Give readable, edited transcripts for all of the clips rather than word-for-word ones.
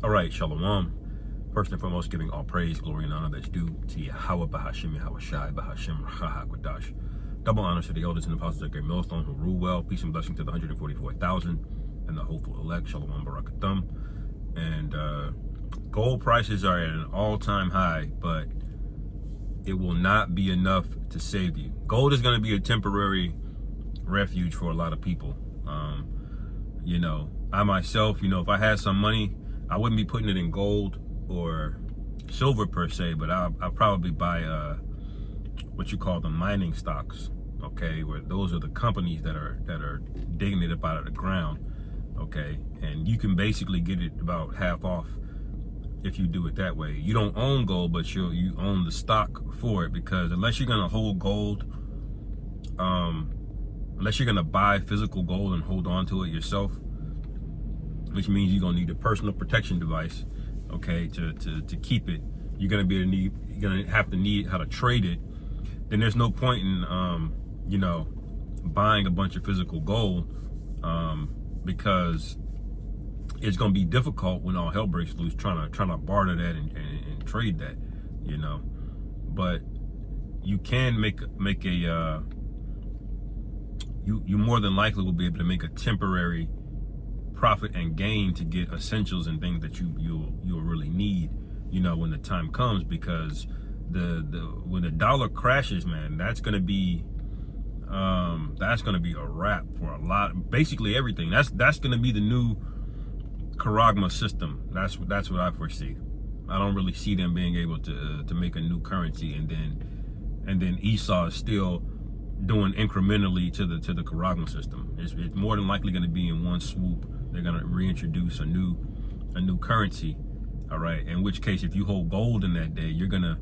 All right, Shalom. First and foremost, giving all praise, glory, and honor that's due to Yahweh, Bahashim, Yahweh Shai, Bahashim, Racha HaKodash. Double honors to the elders and apostles of Great Millstone who rule well. Peace and blessing to the 144,000 and the hopeful elect. Shalom Barakatum. And gold prices are at an all-time high, but it will not be enough to save you. Gold is going to be a temporary refuge for a lot of people. I myself, if I had some money, I wouldn't be putting it in gold or silver per se, but I'll probably buy what you call the mining stocks, okay, where those are the companies that are digging it up out of the ground, okay, and you can basically get it about half off if you do it that way. You don't own gold, but you own the stock for it, because unless you're gonna hold gold, unless you're gonna buy physical gold and hold on to it yourself, which means you're gonna need a personal protection device, okay, to keep it. You're gonna have to need how to trade it. Then there's no point in buying a bunch of physical gold, because it's gonna be difficult when all hell breaks loose trying to barter that and trade that, But you can make a you more than likely will be able to make a temporary profit and gain to get essentials and things that you'll really need, when the time comes, because when the dollar crashes, man, that's gonna be a wrap for a lot, basically everything. That's gonna be the new Karagma system. That's what I foresee. I don't really see them being able to make a new currency and then Esau is still doing incrementally to the Karagma system. It's more than likely going to be in one swoop. They're going to reintroduce a new currency. All right. In which case, if you hold gold in that day, you're gonna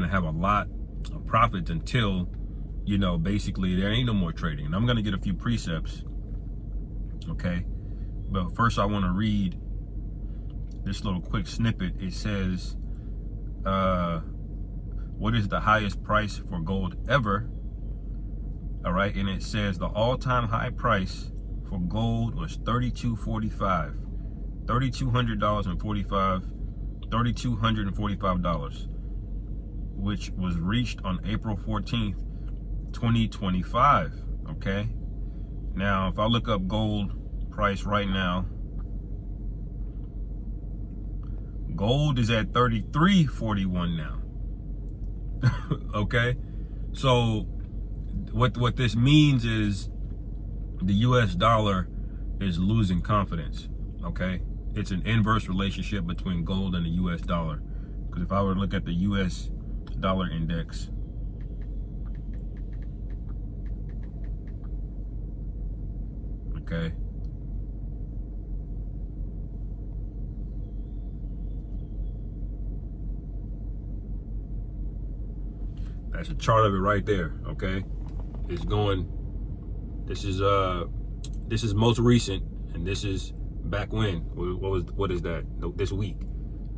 have a lot of profits until basically there ain't no more trading. And I'm gonna get a few precepts. Okay. But first, I want to read this little quick snippet. It says, what is the highest price for gold ever? All right, and it says the all-time high price for gold was $3,245, $3,245, which was reached on April 14th, 2025. Okay. Now, if I look up gold price right now, gold is at $33.41 now. Okay, so what this means is the US dollar is losing confidence. Okay, it's an inverse relationship between gold and the US dollar, because if I were to look at the US dollar index, okay, that's a chart of it right there. Okay, it's going. This is most recent, and this is back when. What is that? This week.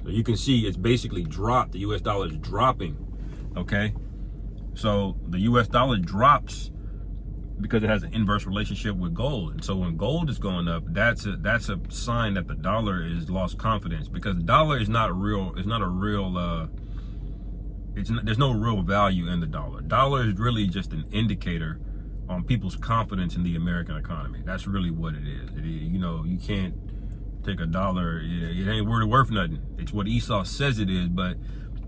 So you can see it's basically dropped. The U.S. dollar is dropping. Okay, so the U.S. dollar drops because it has an inverse relationship with gold, and so when gold is going up, that's a sign that the dollar is lost confidence, because the dollar is not real. It's not a real. There's no real value in the dollar. Dollar is really just an indicator on people's confidence in the American economy. That's really what it is. You can't take a dollar. It ain't worth nothing. It's what Esau says it is, but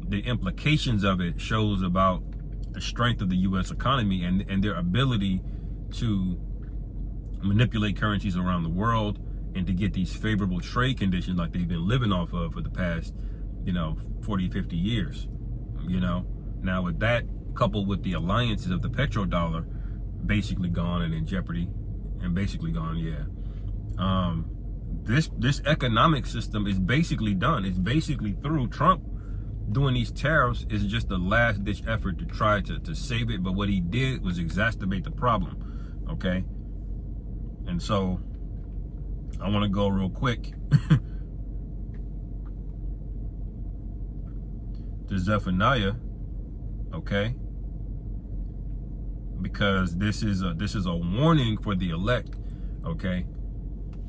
the implications of it shows about the strength of the U.S. economy and their ability to manipulate currencies around the world and to get these favorable trade conditions like they've been living off of for the past, 40, 50 years. Now with that, coupled with the alliances of the petrodollar basically gone and in jeopardy and basically gone, this economic system is basically done. It's basically through. Trump doing these tariffs is just a last ditch effort to try to save it, but what he did was exacerbate the problem. Okay, and so I want to go real quick to Zephaniah, okay, because this is a warning for the elect, okay.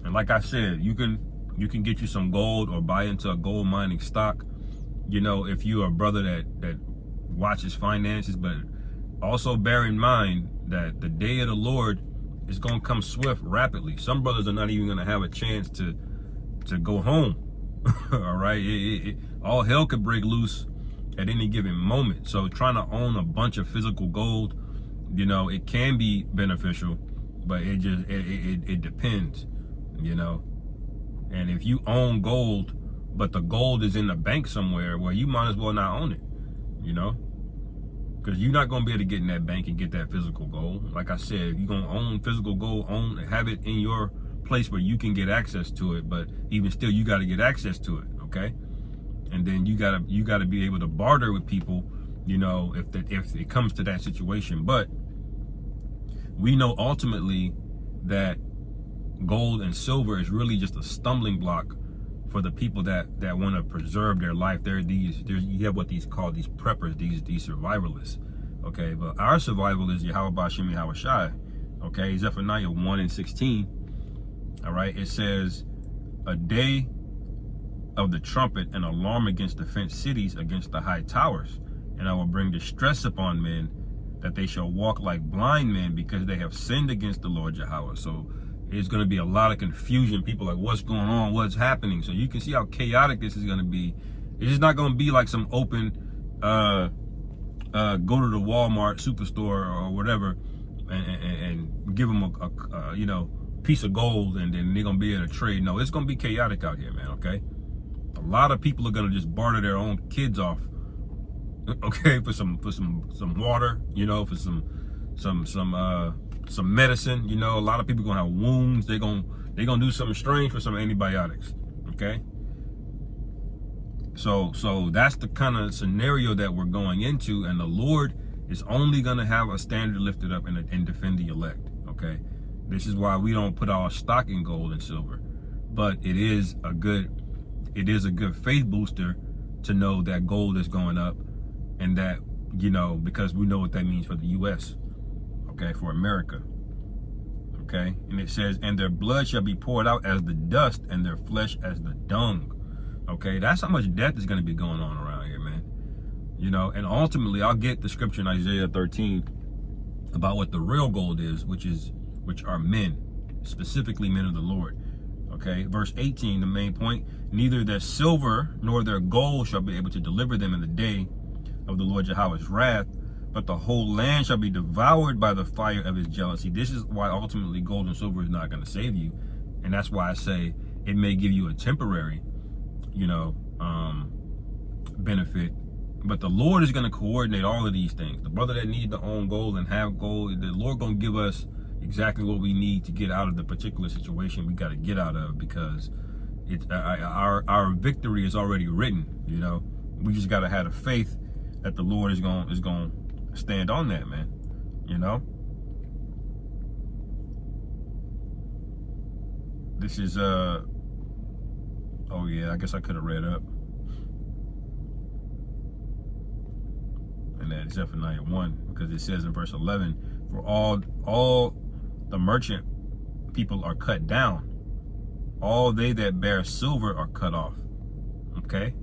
And like I said, you can You can get you some gold or buy into a gold mining stock. You know, if you're a brother that watches finances, but also bear in mind that the day of the Lord is going to come swift, rapidly. Some brothers are not even going to have a chance to go home. All right, all hell could break loose at any given moment. So trying to own a bunch of physical gold, you know, it can be beneficial, but it depends, you know. And if you own gold, but the gold is in the bank somewhere, well, you might as well not own it, you know, because you're not going to be able to get in that bank and get that physical gold. Like I said, if you're going to own physical gold, have it in your place where you can get access to it. But even still, you got to get access to it, okay? And then you gotta be able to barter with people, you know, if it comes to that situation. But we know ultimately that gold and silver is really just a stumbling block for the people that want to preserve their life. You have what these call these preppers, these survivalists, okay? But our survival is Yahweh Bashim Yahweh Shai, okay? Zephaniah 1:16, all right? It says, a day of the trumpet, and alarm against the fenced cities, against the high towers, and I will bring distress upon men, that they shall walk like blind men, because they have sinned against the Lord Yahweh. So there's going to be a lot of confusion. People are like, what's going on? What's happening? So you can see how chaotic this is going to be. It's just not going to be like some open, go to the Walmart superstore or whatever, and give them a you know, piece of gold, and then they're going to be able to trade. No, it's going to be chaotic out here, man. Okay. A lot of people are gonna just barter their own kids off, okay, for some water, you know, for some medicine, you know. A lot of people gonna have wounds. They're gonna do something strange for some antibiotics, okay. So that's the kind of scenario that we're going into, and the Lord is only gonna have a standard lifted up and defend the elect, okay. This is why we don't put our stock in gold and silver, but it is a good faith booster to know that gold is going up, and that, you know, because we know what that means for the U.S., okay, for America, okay. And it says, and their blood shall be poured out as the dust, and their flesh as the dung, okay. That's how much death is going to be going on around here, man, you know. And ultimately, I'll get the scripture in Isaiah 13 about what the real gold is, which are men, specifically men of the Lord. Okay, verse 18, the main point, neither their silver nor their gold shall be able to deliver them in the day of the Lord Yahweh's wrath, but the whole land shall be devoured by the fire of his jealousy. This is why ultimately gold and silver is not going to save you. And that's why I say it may give you a temporary, you know, benefit, but the Lord is going to coordinate all of these things. The brother that needs to own gold and have gold, the Lord going to give us exactly what we need to get out of the particular situation we got to get out of, because it's our victory is already written, you know. We just got to have the faith that the Lord is going to stand on that, man, you know. This is oh yeah, I guess I could have read up, and that Zephaniah 1, because it says in verse 11, for all the merchant people are cut down, all they that bear silver are cut off, okay.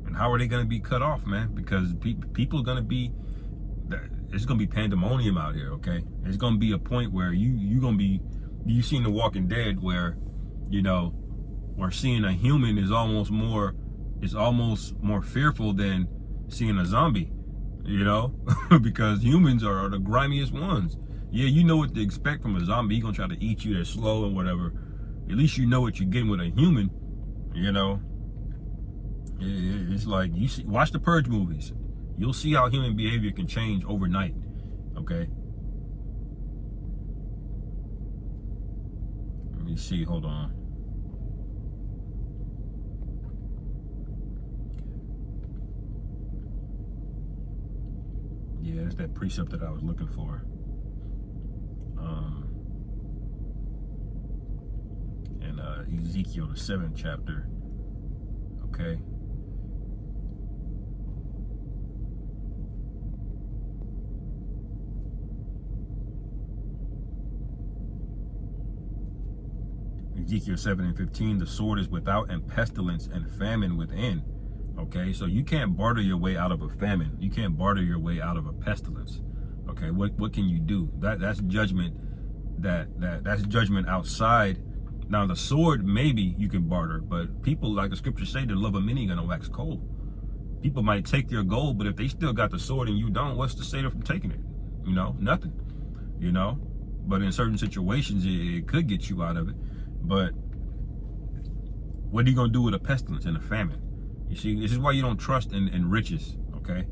And how are they going to be cut off, man? Because people are going to be, it's going to be pandemonium out here, okay. It's going to be a point where you've seen The Walking Dead, where, you know, where seeing a human is almost more fearful than seeing a zombie, you know, because humans are the grimiest ones. Yeah, you know what to expect from a zombie. He's gonna try to eat you. They're slow and whatever. At least you know what you're getting with a human, you know. It's like, watch the Purge movies. You'll see how human behavior can change overnight, okay. Let me see, hold on. Yeah, it's that precept that I was looking for. In Ezekiel, the 7th chapter. Okay. Ezekiel 7:15, the sword is without, and pestilence and famine within. Okay, so you can't barter your way out of a famine. You can't barter your way out of a pestilence. Okay, what can you do? That's judgment. That's judgment outside. Now the sword, maybe you can barter, but people, like the scriptures say, the love of many gonna wax cold. People might take your gold, but if they still got the sword and you don't, what's to save them from taking it? You know, nothing. You know, but in certain situations, it could get you out of it. But what are you gonna do with a pestilence and a famine? You see, this is why you don't trust in riches. Okay,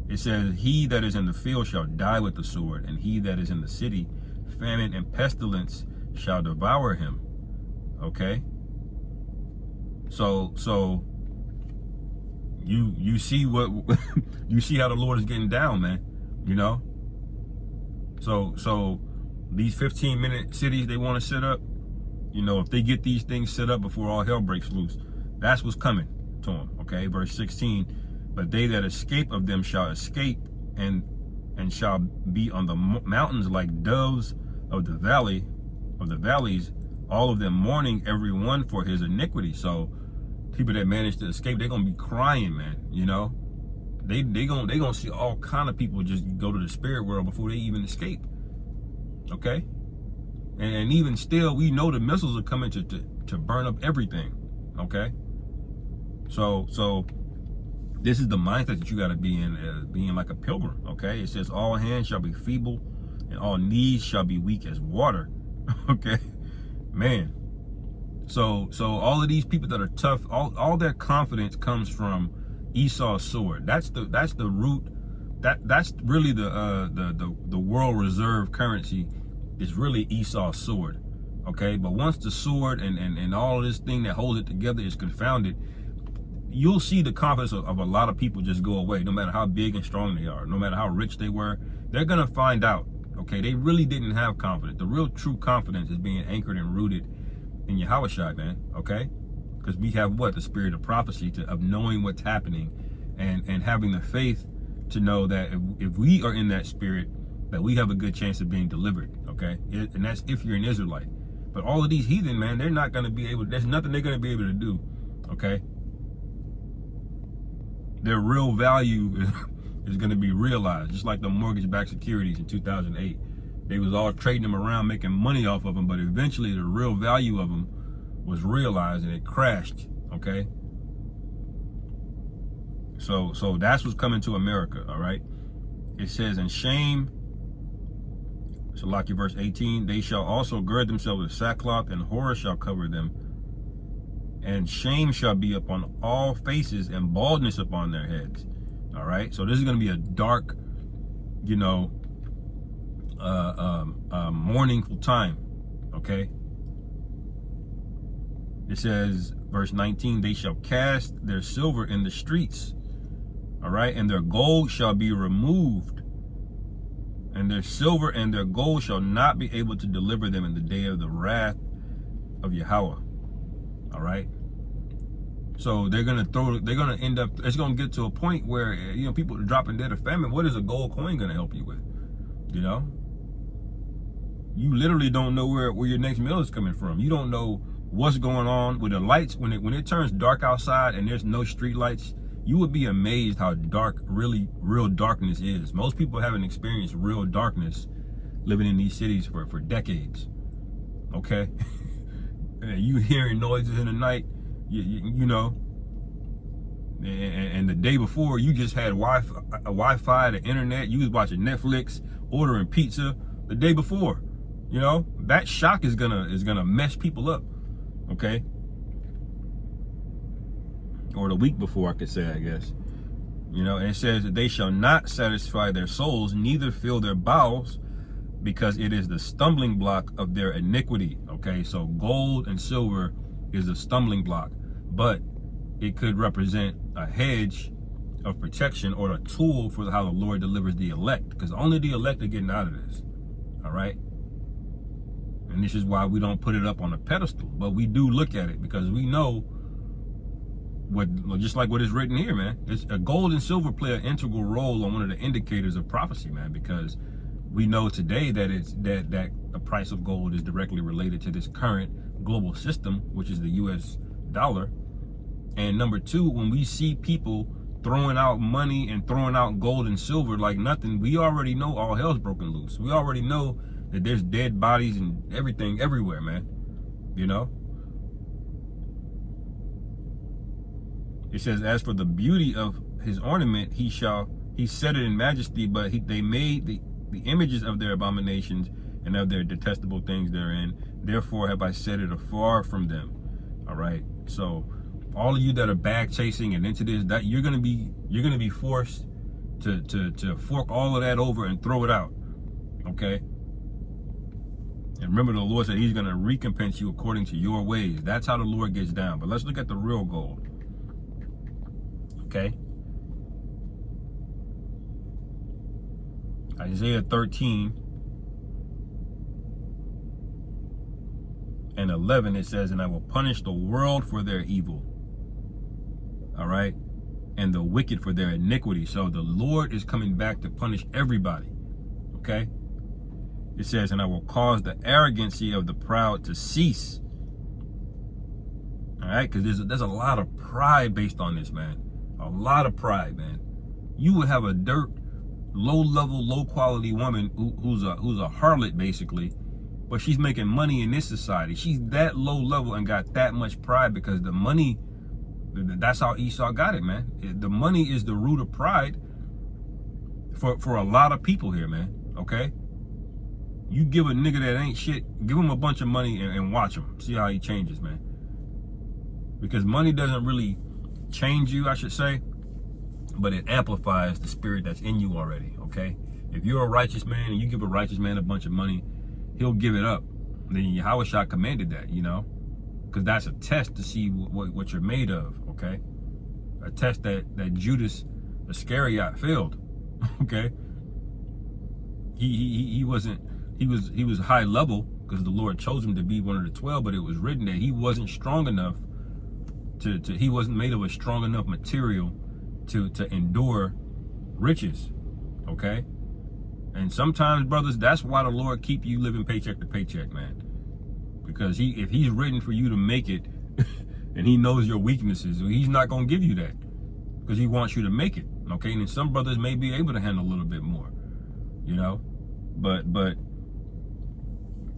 it says, "He that is in the field shall die with the sword, and he that is in the city, famine and pestilence shall devour him." Okay, so you see what you see how the Lord is getting down, man. You know, so these 15-minute cities they want to set up, you know, if they get these things set up before all hell breaks loose, that's what's coming to them. Okay, verse 16, "But they that escape of them shall escape, and shall be on the mountains like doves of the valleys, all of them mourning every one for his iniquity." So people that manage to escape, they're gonna be crying, man. You know, they gonna see all kind of people just go to the spirit world before they even escape. Okay, and even still, we know the missiles are coming to burn up everything. Okay, so this is the mindset that you got to be in, being like a pilgrim. Okay, it says, "All hands shall be feeble, and all knees shall be weak as water." Okay, man. So all of these people that are tough, all their confidence comes from Esau's sword. That's the root. That's really the world reserve currency is really Esau's sword. Okay, but once the sword and all of this thing that holds it together is confounded, you'll see the confidence of a lot of people just go away. No matter how big and strong they are, no matter how rich they were, they're gonna find out. Okay, they really didn't have confidence. The real true confidence is being anchored and rooted in Yahushua, man. Okay, because we have the spirit of prophecy, of knowing what's happening, and having the faith to know that if we are in that spirit, that we have a good chance of being delivered. Okay, and that's if you're an Israelite. But all of these heathen, man, they're not going to be able. There's nothing they're going to be able to do. Okay, their real value is going to be realized, just like the mortgage-backed securities in 2008. They was all trading them around, making money off of them, but eventually the real value of them was realized and it crashed. Okay, so that's what's coming to America. All right, it says, "And shame." So, like verse 18, "They shall also gird themselves with sackcloth, and horror shall cover them, and shame shall be upon all faces, and baldness upon their heads." All right, so this is going to be a dark, you know, mourningful time. Okay, it says, verse 19, "They shall cast their silver in the streets." All right, "And their gold shall be removed, and their silver and their gold shall not be able to deliver them in the day of the wrath of Yahweh." All right, so they're gonna end up. It's gonna get to a point where, you know, people are dropping dead of famine. What is a gold coin gonna help you with? You know, you literally don't know where your next meal is coming from. You don't know what's going on with the lights when it turns dark outside and there's no street lights. You would be amazed how dark real darkness is. Most people haven't experienced real darkness living in these cities for decades. Okay, you hearing noises in the night, you know, and the day before you just had Wi-Fi, the internet. You was watching Netflix, ordering pizza the day before. You know, that shock is gonna mess people up. Okay, or the week before, I could say, I guess. You know, and it says that they shall not satisfy their souls, neither fill their bowels, because it is the stumbling block of their iniquity. Okay, so gold and silver is a stumbling block, but it could represent a hedge of protection or a tool for how the Lord delivers the elect, because only the elect are getting out of this. All right, and this is why we don't put it up on a pedestal, but we do look at it, because we know just like what is written here, man. It's a gold and silver play an integral role on one of the indicators of prophecy, man, because we know today that that the price of gold is directly related to this current global system, which is the US dollar. And number two, when we see people throwing out money and throwing out gold and silver like nothing, we already know all hell's broken loose. We already know that there's dead bodies and everything everywhere, man. You know? It says, as for the beauty of his ornament, he set it in majesty, but they made the images of their abominations and of their detestable things therein. Therefore have I set it afar from them. All right. So all of you that are bag chasing and into this, that you're gonna be forced to fork all of that over and throw it out. Okay. And remember, the Lord said he's gonna recompense you according to your ways. That's how the Lord gets down. But let's look at the real gold. Okay. Isaiah 13:11, it says, and I will punish the world for their evil. All right. And the wicked for their iniquity. So the Lord is coming back to punish everybody. Okay. It says, and I will cause the arrogancy of the proud to cease. All right. Because there's a lot of pride based on this, man. A lot of pride, man. You would have a low-level, low-quality woman who's a harlot, basically, but she's making money in this society. She's that low-level and got that much pride because the money, that's how Esau got it, man. The money is the root of pride for a lot of people here, man, okay? You give a nigga that ain't shit, give him a bunch of money and watch him. See how he changes, man. Because money doesn't really change you, I should say, but it amplifies the spirit that's in you already, okay? If you're a righteous man and you give a righteous man a bunch of money, he'll give it up. Then Yahweh commanded that, you know, because that's a test to see what you're made of, okay? A test that Judas Iscariot failed, okay? He was high level because the Lord chose him to be one of the 12, but it was written that he wasn't strong enough he wasn't made of a strong enough material to endure riches, okay? And sometimes, brothers, that's why the Lord keep you living paycheck to paycheck, man. Because if he's written for you to make it and he knows your weaknesses, he's not going to give you that because he wants you to make it, okay? And some brothers may be able to handle a little bit more, you know? But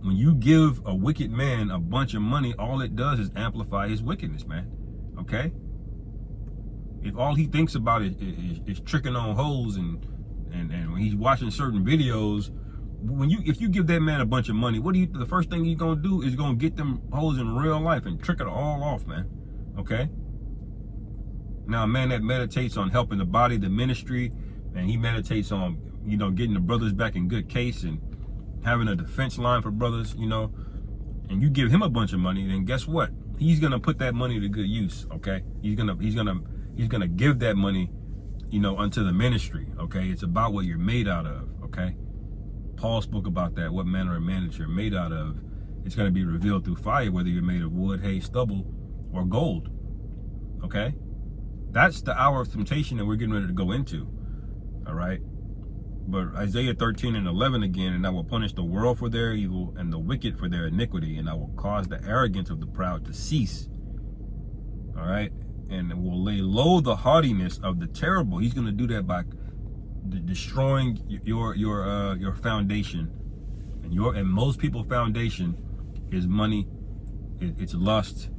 when you give a wicked man a bunch of money, all it does is amplify his wickedness, man. Okay? If all he thinks about is tricking on hoes and when he's watching certain videos, if you give that man a bunch of money, the first thing he's gonna do is gonna get them hoes in real life and trick it all off, man. Okay? Now, a man that meditates on helping the body, the ministry, and he meditates on, you know, getting the brothers back in good case and having a defense line for brothers, you know, and you give him a bunch of money, then guess what? He's gonna put that money to good use, okay? He's gonna give that money, you know, unto the ministry, okay? It's about what you're made out of, okay? Paul spoke about that, what manner of man that you're made out of. It's gonna be revealed through fire, whether you're made of wood, hay, stubble, or gold, okay? That's the hour of temptation that we're getting ready to go into, all right? But Isaiah 13:11 again, and I will punish the world for their evil and the wicked for their iniquity, and I will cause the arrogance of the proud to cease. All right, and will lay low the haughtiness of the terrible. He's going to do that by destroying your foundation, and most people's foundation is money, it's lust.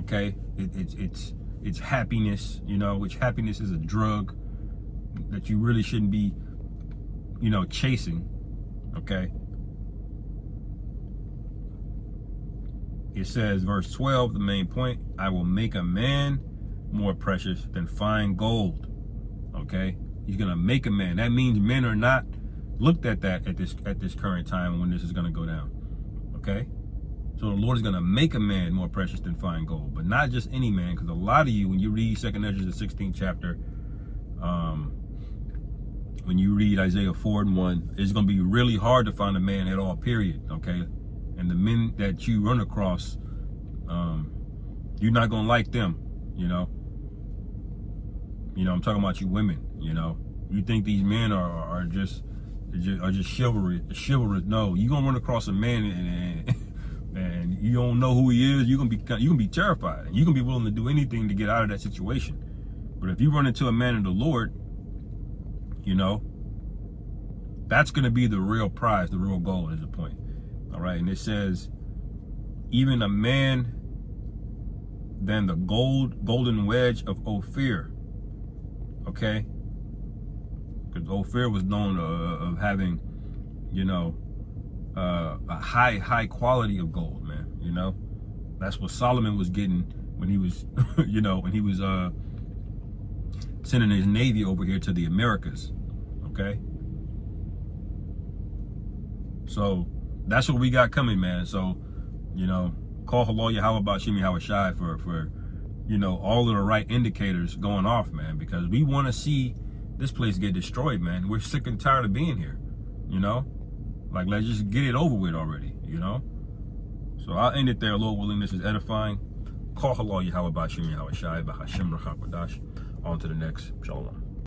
Okay, it's happiness. You know, which happiness is a drug that you really shouldn't be, you know, chasing. Okay. It says, verse 12, the main point, I will make a man more precious than fine gold. Okay. He's going to make a man. That means men are not looked at that at this current time when this is going to go down. Okay. So the Lord is going to make a man more precious than fine gold, but not just any man. Because a lot of you, when you read 2nd Ezra, the 16th chapter, when you read Isaiah 4:1, it's going to be really hard to find a man at all, period, okay? And the men that you run across, you're not going to like them, you know? You know, I'm talking about you women, you know? You think these men are just are just chivalrous. No, you're gonna run across a man and you don't know who he is. You're gonna be terrified, and you're gonna be willing to do anything to get out of that situation. But if you run into a man of the Lord, you know, that's gonna be the real prize, the real goal is the point. All right, and it says, even a man than the golden wedge of Ophir. Okay, because Ophir was known of having, you know, a high quality of gold, man. You know, that's what Solomon was getting when he was, you know, when he was sending his navy over here to the Americas. Okay, so that's what we got coming, man. So, you know, call Halal Yahweh Bashimi Hawashai for, you know, all of the right indicators going off, man, because we want to see this place get destroyed, man. We're sick and tired of being here, you know? Like, let's just get it over with already, you know? So I'll end it there. Lord willing, this is edifying. Call Halal Yahweh Bashimi Hawashai Bahashim Rachakwadash. On to the next. Shalom.